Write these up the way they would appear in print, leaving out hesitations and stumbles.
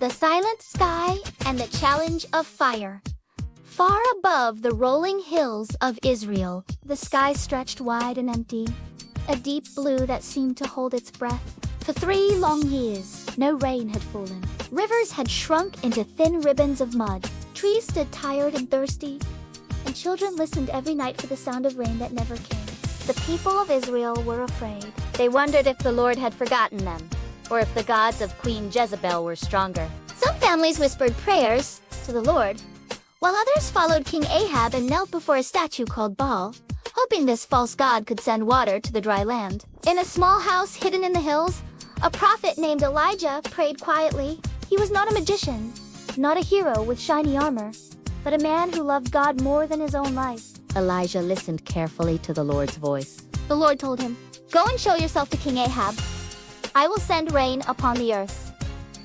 the silent sky and the challenge of fire. Far above the rolling hills of Israel, the sky stretched wide and empty, a deep blue that seemed to hold its breath. For 3 long years, no rain had fallen. Rivers had shrunk into thin ribbons of mud. Trees stood tired and thirsty, and children listened every night for the sound of rain that never came. The people of Israel were afraid. They wondered if the Lord had forgotten them, or if the gods of Queen Jezebel were stronger. Some families whispered prayers to the Lord, while others followed King Ahab and knelt before a statue called Baal, hoping this false god could send water to the dry land. In a small house hidden in the hills, a prophet named Elijah prayed quietly. He was not a magician, not a hero with shiny armor, but a man who loved God more than his own life. Elijah listened carefully to the Lord's voice. The Lord told him, "Go and show yourself to King Ahab. I will send rain upon the earth."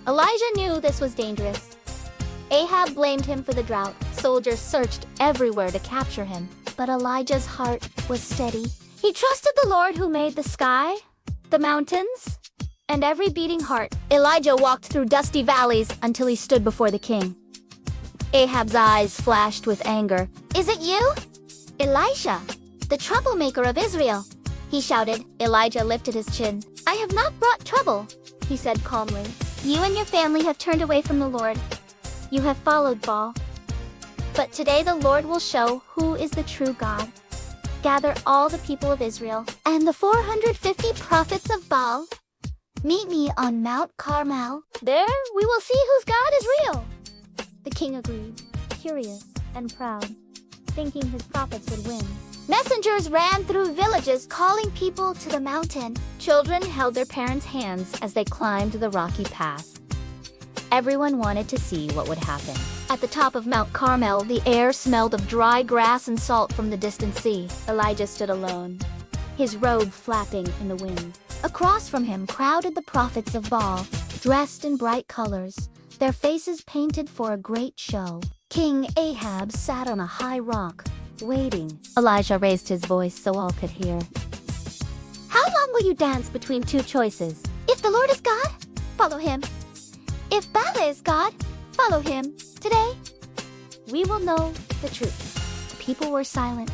Elijah knew this was dangerous. Ahab blamed him for the drought. Soldiers searched everywhere to capture him. But Elijah's heart was steady. He trusted the Lord who made the sky, the mountains, and every beating heart. Elijah walked through dusty valleys until he stood before the king. Ahab's eyes flashed with anger. "Is it you, Elisha, the troublemaker of Israel?" he shouted. Elijah lifted his chin. "I have not brought trouble," he said calmly. "You and your family have turned away from the Lord. You have followed Baal. But today the Lord will show who is the true God. Gather all the people of Israel and the 450 prophets of Baal. Meet me on Mount Carmel. There we will see whose God is real." The king agreed, curious and proud, thinking his prophets would win. Messengers ran through villages calling people to the mountain. Children held their parents' hands as they climbed the rocky path. Everyone wanted to see what would happen. At the top of Mount Carmel, the air smelled of dry grass and salt from the distant sea. Elijah stood alone, his robe flapping in the wind. Across from him crowded the prophets of Baal, dressed in bright colors, their faces painted for a great show. King Ahab sat on a high rock, waiting. Elijah raised his voice so all could hear. "How long will you dance between 2 choices? If the Lord is God, follow him. If Baal is God, follow him. Today, we will know the truth." The people were silent.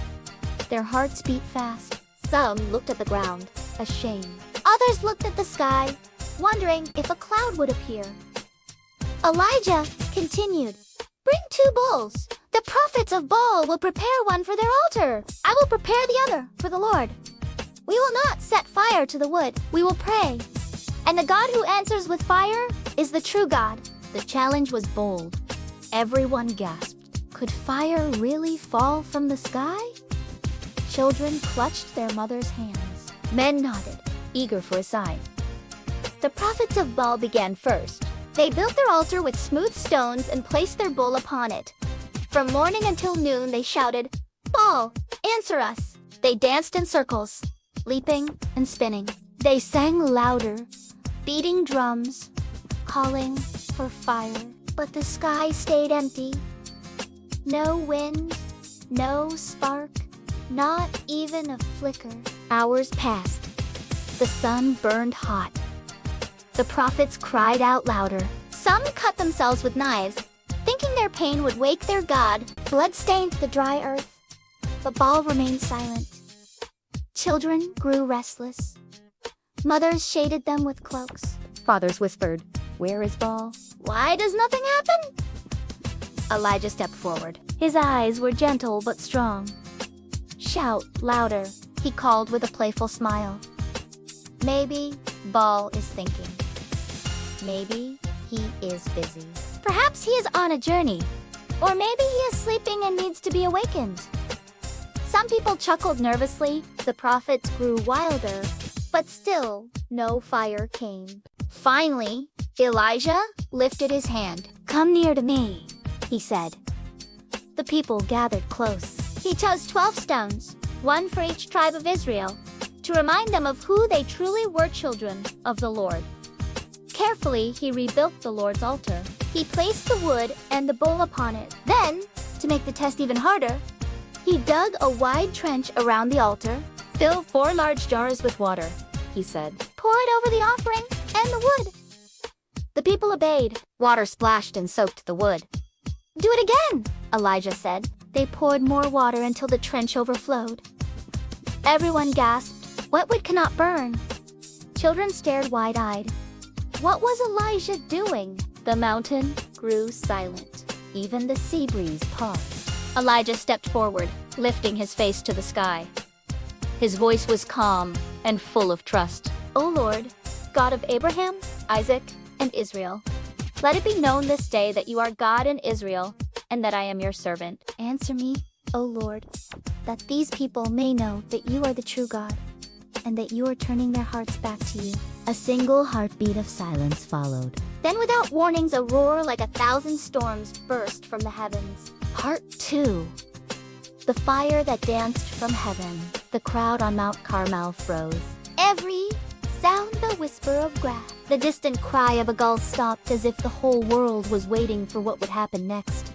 Their hearts beat fast. Some looked at the ground, ashamed. Others looked at the sky, wondering if a cloud would appear. Elijah continued, "Bring 2 bulls. The prophets of Baal will prepare one for their altar. I will prepare the other for the Lord. We will not set fire to the wood. We will pray. And the God who answers with fire is the true God." The challenge was bold. Everyone gasped. Could fire really fall from the sky? Children clutched their mothers' hands. Men nodded, eager for a sign. The prophets of Baal began first. They built their altar with smooth stones and placed their bull upon it. From morning until noon they shouted, "Baal, answer us!" They danced in circles, leaping and spinning. They sang louder, beating drums, calling for fire. But the sky stayed empty. No wind, no spark, not even a flicker. Hours passed. The sun burned hot. The prophets cried out louder. Some cut themselves with knives, thinking their pain would wake their God. Blood stained the dry earth, but Baal remained silent. Children grew restless. Mothers shaded them with cloaks. Fathers whispered, "Where is Baal? Why does nothing happen?" Elijah stepped forward. His eyes were gentle but strong. "Shout louder," he called with a playful smile. Maybe Baal is thinking. Maybe he is busy. Perhaps he is on a journey. Or maybe he is sleeping and needs to be awakened. Some people chuckled nervously. The prophets grew wilder, but still no fire came. Finally, Elijah lifted his hand. "Come near to me," he said. The people gathered close. He chose 12 stones, 1 for each tribe of Israel, to remind them of who they truly were, children of the Lord. Carefully, he rebuilt the Lord's altar. He placed the wood and the bull upon it. Then, to make the test even harder, he dug a wide trench around the altar. "Fill 4 large jars with water," he said. "Pour it over the offering and the wood." The people obeyed. Water splashed and soaked the wood. "Do it again," Elijah said. They poured more water until the trench overflowed. Everyone gasped. Wet wood cannot burn. Children stared wide-eyed. What was Elijah doing? The mountain grew silent. Even the sea breeze paused. Elijah stepped forward, lifting his face to the sky. His voice was calm and full of trust. "O Lord, God of Abraham, Isaac, and Israel, let it be known this day that you are God in Israel, and that I am your servant. Answer me, O Lord, that these people may know that you are the true God, and that you are turning their hearts back to you." A single heartbeat of silence followed. Then without warnings, a roar like 1,000 storms burst from the heavens. Part 2. The fire that danced from heaven. The crowd on Mount Carmel froze. Every sound the whisper of grass. The distant cry of a gull stopped as if the whole world was waiting for what would happen next.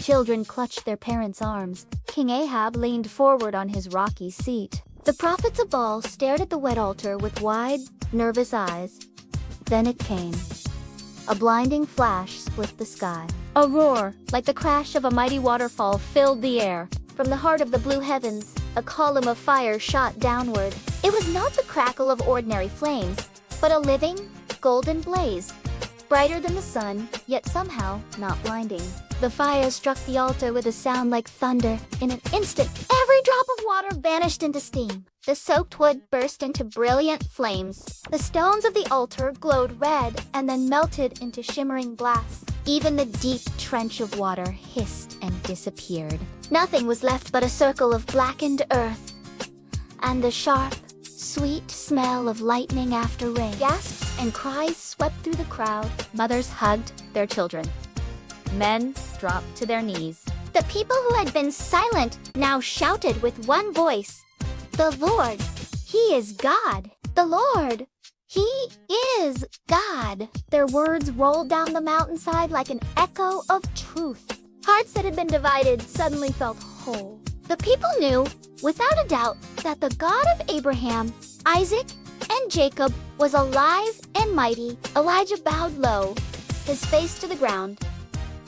Children clutched their parents' arms. King Ahab leaned forward on his rocky seat. The prophets of Baal stared at the wet altar with wide, nervous eyes. Then it came. A blinding flash split the sky. A roar, like the crash of a mighty waterfall, filled the air. From the heart of the blue heavens, a column of fire shot downward. It was not the crackle of ordinary flames, but a living, golden blaze. Brighter than the sun, yet somehow not blinding. The fire struck the altar with a sound like thunder. In an instant, every drop of water vanished into steam. The soaked wood burst into brilliant flames. The stones of the altar glowed red and then melted into shimmering glass. Even the deep trench of water hissed and disappeared. Nothing was left but a circle of blackened earth, and the sharp, sweet smell of lightning after rain. Gasps and cries swept through the crowd. Mothers hugged their children. Men dropped to their knees. The people who had been silent now shouted with one voice, "The Lord, He is God! The Lord, He is God!" Their words rolled down the mountainside like an echo of truth. Hearts that had been divided suddenly felt whole. The people knew, without a doubt, that the God of Abraham, Isaac, and Jacob was alive and mighty. Elijah bowed low, his face to the ground.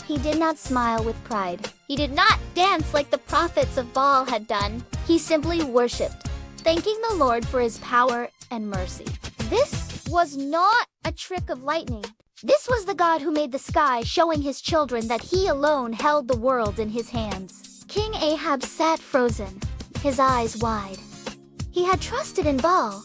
He did not smile with pride. He did not dance like the prophets of Baal had done. He simply worshipped, thanking the Lord for his power and mercy. This was not a trick of lightning. This was the God who made the sky, showing his children that he alone held the world in his hands. King Ahab sat frozen, his eyes wide. He had trusted in Baal,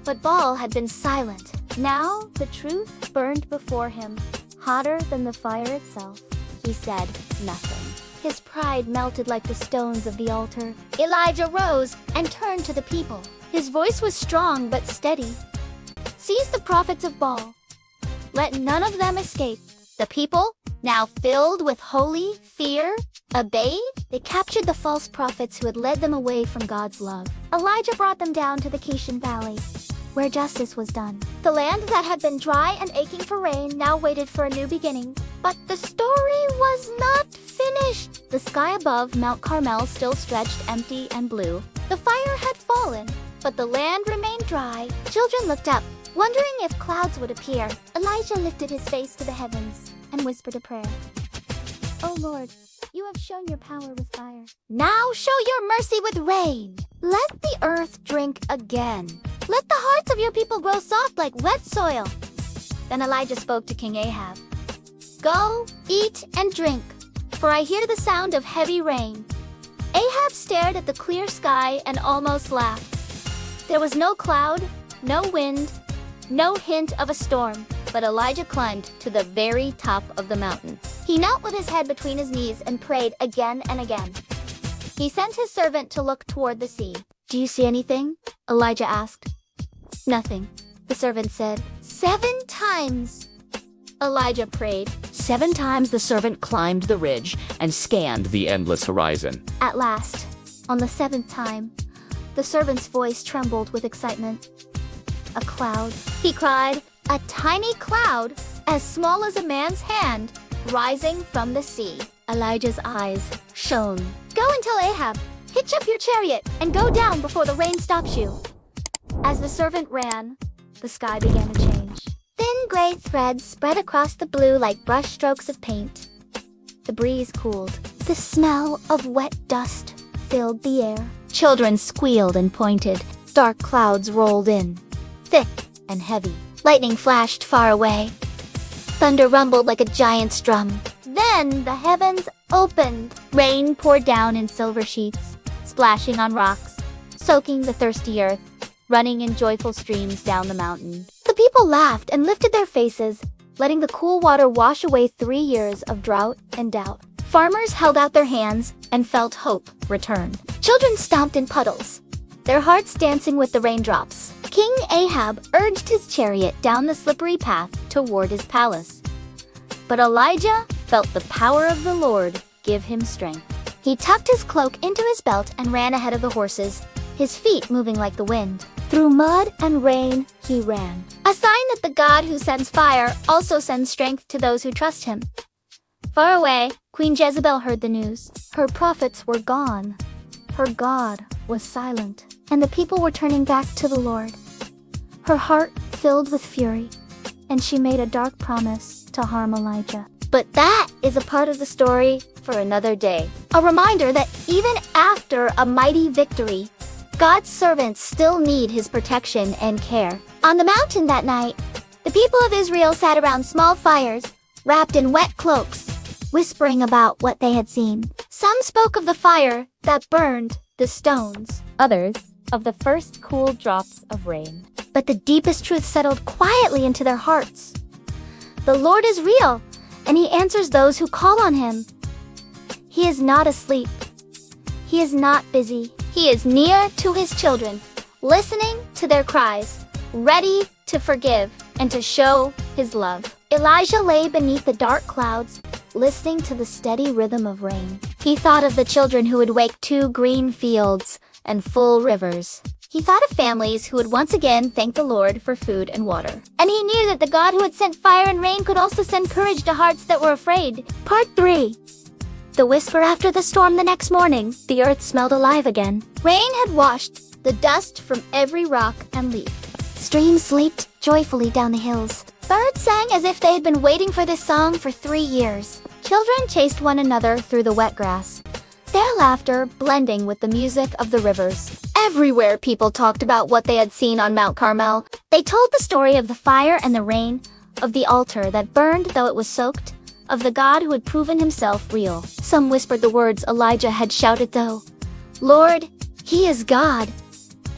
but Baal had been silent. Now the truth burned before him, hotter than the fire itself. He said nothing. His pride melted like the stones of the altar. Elijah rose and turned to the people. His voice was strong but steady. "Seize the prophets of Baal. Let none of them escape." The people, now filled with holy fear, obeyed. They captured the false prophets who had led them away from God's love. Elijah brought them down to the Kishon Valley, where justice was done. The land that had been dry and aching for rain now waited for a new beginning. But the story was not finished. The sky above Mount Carmel still stretched empty and blue. The fire had fallen, but the land remained dry. Children looked up, wondering if clouds would appear. Elijah lifted his face to the heavens and whispered a prayer. "O Lord, you have shown your power with fire. Now show your mercy with rain. Let the earth drink again. Let the hearts of your people grow soft like wet soil." Then Elijah spoke to King Ahab. "Go, eat and drink, for I hear the sound of heavy rain." Ahab stared at the clear sky and almost laughed. There was no cloud, no wind, no hint of a storm, but Elijah climbed to the very top of the mountain. He knelt with his head between his knees and prayed again and again. He sent his servant to look toward the sea. "Do you see anything?" Elijah asked. "Nothing," the servant said. 7 times. Elijah prayed. 7 times the servant climbed the ridge and scanned the endless horizon. At last, on the 7th time, the servant's voice trembled with excitement. "A cloud," he cried, "a tiny cloud, as small as a man's hand, rising from the sea." Elijah's eyes shone. "Go and tell Ahab, hitch up your chariot and go down before the rain stops you." As the servant ran, the sky began to change. Thin Thin gray threads spread across the blue like brush strokes of paint. The breeze cooled. The smell of wet dust filled the air. Children squealed and pointed. Dark clouds rolled in, thick and heavy. Lightning flashed far away. Thunder rumbled like a giant's drum. Then the heavens opened. Rain poured down in silver sheets, splashing on rocks, soaking the thirsty earth, running in joyful streams down the mountain. The people laughed and lifted their faces, letting the cool water wash away 3 years of drought and doubt. Farmers held out their hands and felt hope return. Children stomped in puddles, their hearts dancing with the raindrops. King Ahab urged his chariot down the slippery path toward his palace. But Elijah felt the power of the Lord give him strength. He tucked his cloak into his belt and ran ahead of the horses, his feet moving like the wind. Through mud and rain, he ran. A sign that the God who sends fire also sends strength to those who trust him. Far away, Queen Jezebel heard the news. Her prophets were gone. Her God was silent, and the people were turning back to the Lord. Her heart filled with fury, and she made a dark promise to harm Elijah. But that is a part of the story for another day. A reminder that even after a mighty victory, God's servants still need his protection and care. On the mountain that night, the people of Israel sat around small fires, wrapped in wet cloaks, whispering about what they had seen. Some spoke of the fire that burned the stones, others of the first cool drops of rain. But the deepest truth settled quietly into their hearts. The Lord is real, and he answers those who call on him. He is not asleep. He is not busy. He is near to his children, listening to their cries, ready to forgive and to show his love. Elijah lay beneath the dark clouds, listening to the steady rhythm of rain. He thought of the children who would wake 2 green fields and full rivers. He thought of families who would once again thank the Lord for food and water. And he knew that the God who had sent fire and rain could also send courage to hearts that were afraid. Part 3. The whisper after the storm. The next morning, the earth smelled alive again. Rain had washed the dust from every rock and leaf. Streams leaped joyfully down the hills. Birds sang as if they had been waiting for this song for 3 years. Children chased one another through the wet grass, their laughter blending with the music of the rivers. Everywhere people talked about what they had seen on Mount Carmel. They told the story of the fire and the rain, of the altar that burned though it was soaked, of the God who had proven himself real. Some whispered the words Elijah had shouted though, "Lord, he is God,"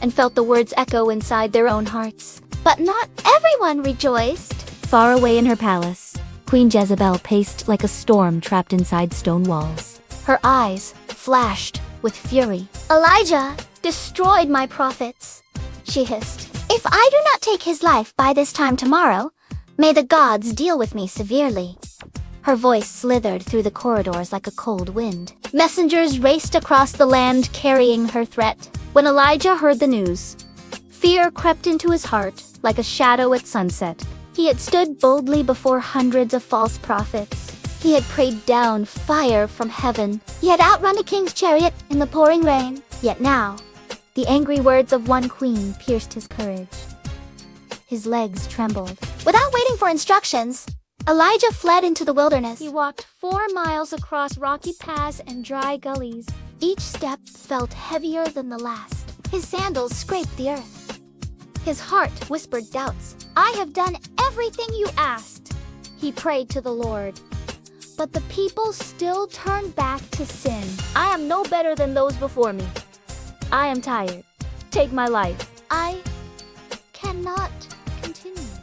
and felt the words echo inside their own hearts. But not everyone rejoiced. Far away in her palace, Queen Jezebel paced like a storm trapped inside stone walls. Her eyes flashed with fury. "Elijah destroyed my prophets," she hissed. "If I do not take his life by this time tomorrow, may the gods deal with me severely." Her voice slithered through the corridors like a cold wind. Messengers raced across the land carrying her threat. When Elijah heard the news, fear crept into his heart like a shadow at sunset. He had stood boldly before hundreds of false prophets. He had prayed down fire from heaven. He had outrun a king's chariot in the pouring rain. Yet now, the angry words of one queen pierced his courage. His legs trembled. Without waiting for instructions, Elijah fled into the wilderness. He walked 4 miles across rocky paths and dry gullies. Each step felt heavier than the last. His sandals scraped the earth. His heart whispered doubts. "I have done everything you asked," he prayed to the Lord. But the people still turned back to sin. "I am no better than those before me. I am tired. Take my life. I cannot continue."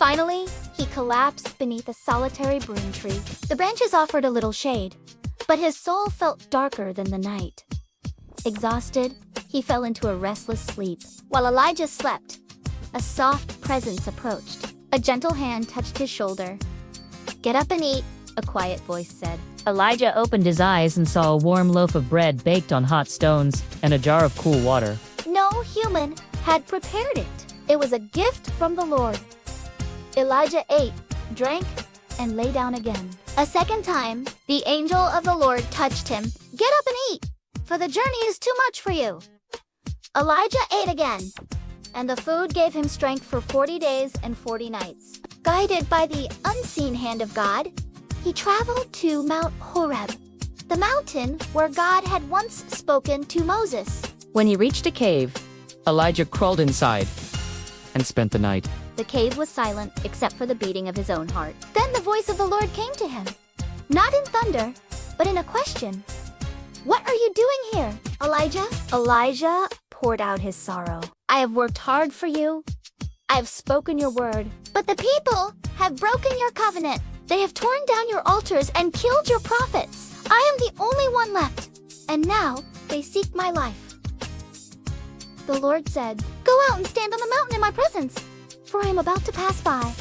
Finally, he collapsed beneath a solitary broom tree. The branches offered a little shade, but his soul felt darker than the night. Exhausted, he fell into a restless sleep. While Elijah slept, a soft presence approached. A gentle hand touched his shoulder. "Get up and eat," a quiet voice said. Elijah opened his eyes and saw a warm loaf of bread baked on hot stones and a jar of cool water. No human had prepared it. It was a gift from the Lord. Elijah ate, drank, and lay down again. A second time, the angel of the Lord touched him. "Get up and eat, for the journey is too much for you." Elijah ate again, and the food gave him strength for 40 days and 40 nights. Guided by the unseen hand of God, he traveled to Mount Horeb, the mountain where God had once spoken to Moses. When he reached a cave, Elijah crawled inside and spent the night. The cave was silent except for the beating of his own heart. Then the voice of the Lord came to him, not in thunder, but in a question. "What are you doing here, Elijah?" Elijah poured out his sorrow. "I have worked hard for you. I have spoken your word. But the people have broken your covenant. They have torn down your altars and killed your prophets. I am the only one left, and now they seek my life." The Lord said, "Go out and stand on the mountain in my presence, for I am about to pass by."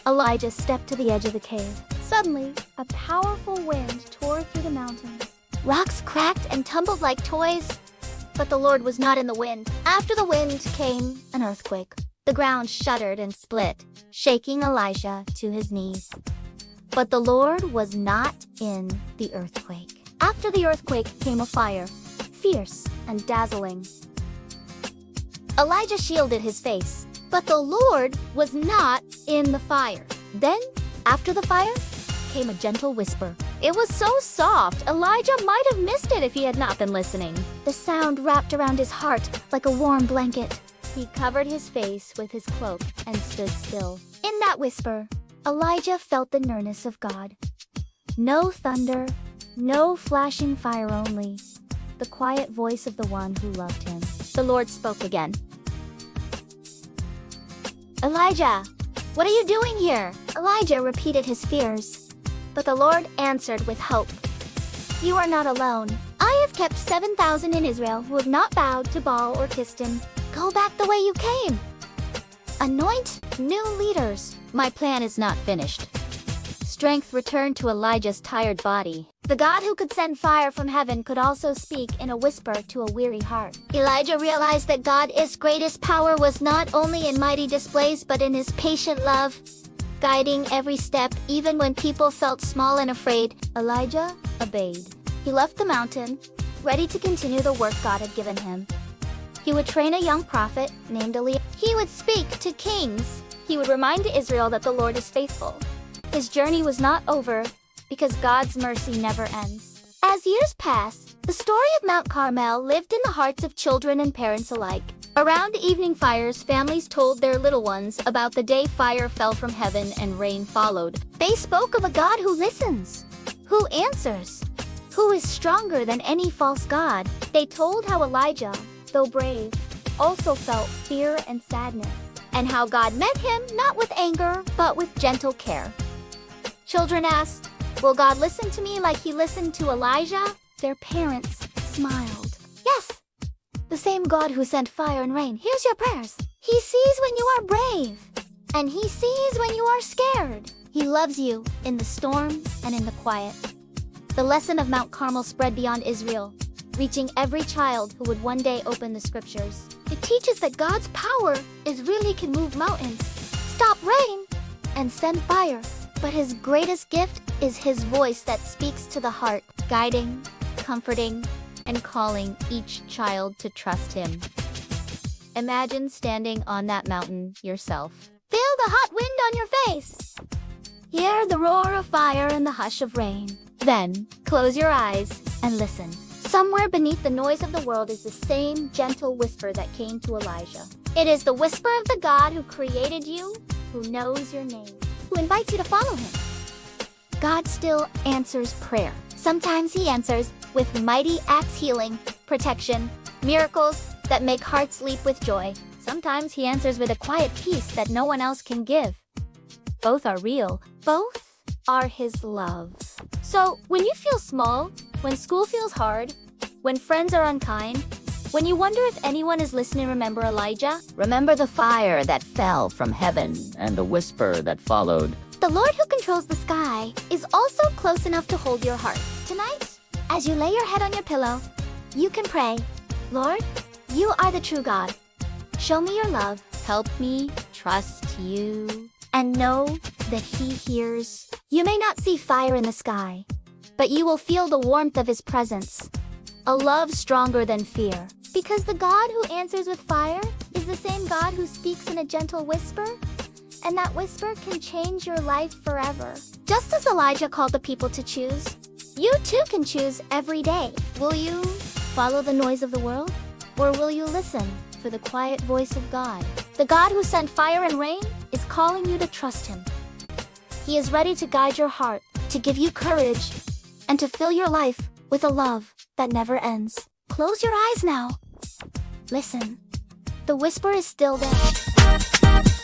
Elijah stepped to the edge of the cave. Suddenly, a powerful wind tore through the mountains. Rocks cracked and tumbled like toys, but the Lord was not in the wind. After the wind came an earthquake. The ground shuddered and split, shaking Elijah to his knees. But the Lord was not in the earthquake. After the earthquake came a fire, fierce and dazzling. Elijah shielded his face, but the Lord was not in the fire. Then, after the fire, came a gentle whisper. It was so soft, Elijah might have missed it if he had not been listening. The sound wrapped around his heart like a warm blanket. He covered his face with his cloak and stood still. In that whisper, Elijah felt the nearness of God. No thunder, no flashing fire, only the quiet voice of the one who loved him. The Lord spoke again. "Elijah, what are you doing here?" Elijah repeated his fears, but the Lord answered with hope. "You are not alone. I have kept 7,000 in Israel who have not bowed to Baal or kissed him. Go back the way you came. Anoint new leaders. My plan is not finished." Strength returned to Elijah's tired body. The God who could send fire from heaven could also speak in a whisper to a weary heart. Elijah realized that God's greatest power was not only in mighty displays but in his patient love, guiding every step even when people felt small and afraid. Elijah obeyed. He left the mountain, ready to continue the work God had given him. He would train a young prophet named Eliah. He would speak to kings. He would remind Israel that the Lord is faithful. His journey was not over because God's mercy never ends. As years passed, the story of Mount Carmel lived in the hearts of children and parents alike. Around evening fires, families told their little ones about the day fire fell from heaven and rain followed. They spoke of a God who listens, who answers, who is stronger than any false god. They told how Elijah, though brave, also felt fear and sadness, and how God met him not with anger, but with gentle care. Children asked, "Will God listen to me like he listened to Elijah?" Their parents smiled. "Yes, the same God who sent fire and rain hears your prayers. He sees when you are brave, and he sees when you are scared. He loves you in the storm and in the quiet." The lesson of Mount Carmel spread beyond Israel, reaching every child who would one day open the scriptures. It teaches that God's power really can move mountains, stop rain, and send fire. But his greatest gift is his voice that speaks to the heart, guiding, comforting, and calling each child to trust him. Imagine standing on that mountain yourself. Feel the hot wind on your face. Hear the roar of fire and the hush of rain. Then, close your eyes and listen. Somewhere beneath the noise of the world is the same gentle whisper that came to Elijah. It is the whisper of the God who created you, who knows your name, who invites you to follow him. God still answers prayer. Sometimes he answers with mighty acts, healing, protection, miracles that make hearts leap with joy. Sometimes he answers with a quiet peace that no one else can give. Both are real. Both are his love. So, when you feel small, when school feels hard, when friends are unkind, when you wonder if anyone is listening, remember Elijah. remember the fire that fell from heaven and the whisper that followed. The Lord who controls the sky is also close enough to hold your heart. Tonight, as you lay your head on your pillow, you can pray, "Lord, you are the true God. Show me your love. Help me trust you." And know that he hears. You may not see fire in the sky, but you will feel the warmth of his presence. A love stronger than fear. Because the God who answers with fire is the same God who speaks in a gentle whisper, And that whisper can change your life forever. Just as Elijah called the people to choose, you too can choose every day. Will you follow the noise of the world? Or will you listen for the quiet voice of God? The God who sent fire and rain is calling you to trust him. He is ready to guide your heart, to give you courage, and to fill your life with a love that never ends. Close your eyes now. Listen. The whisper is still there.